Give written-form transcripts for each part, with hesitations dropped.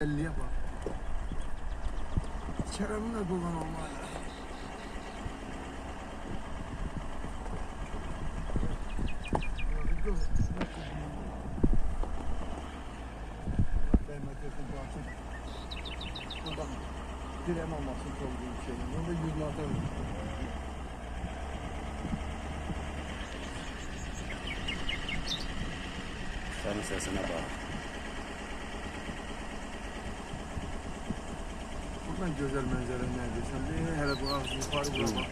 50'ye bak. Kerem'le dolan olmalı. Buradan direm almasın çok büyük şey. Burada yüzlerden Senin sesine bak. buradan güzel manzara neredeyse. Hele bu ağzı yukarı buna bak.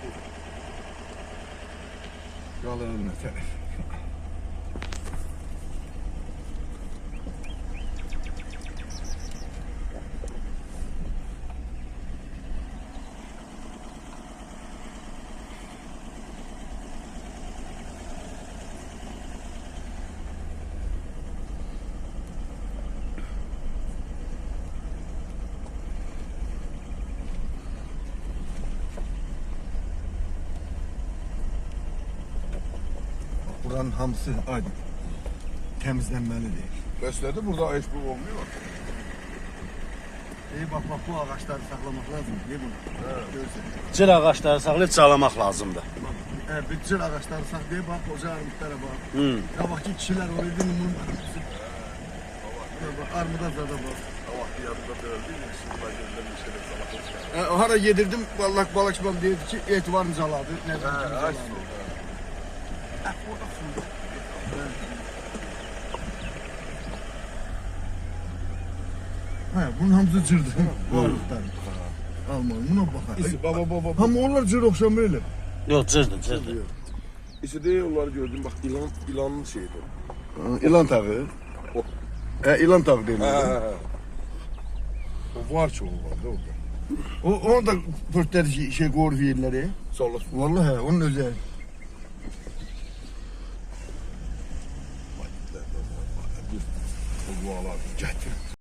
Yalanın ne taraf. Buranın hamısı aydın. Temizlenmelidir. Besledi burada eşbuk olmuyor. İyi bak bu ağaçları saklamak lazım. Ne bunu? Görsen. Cır ağaçları saklayıp çalamak lazımdı. Bütün ağaçları saklayıp bak koca armutlara bak. Hı. Kabakçı kişiler oraydı bunun armuda zada bak. Sabah bir yanında böyle değil mi? Şimdi ben gözlerim bir şeyler sabah. Hara yedirdim vallahi balıkçı bana dedi ki et var mı zaladı? Ne dedi? Aç. Ha, bunun hamısı cırdı. Varlıktan. Alman buna bak. Baba. Ama onlar cır okşam böyle. Yok cırdı cırdı. İşte değil onları gördüm bak ilanın şeydi. İlan tağı. O. İlan tağı değil mi? O var çoğu var da orada. O da pörtler şey gor yerleri. Sağ Vallahi onun özel. Bu dualar getir.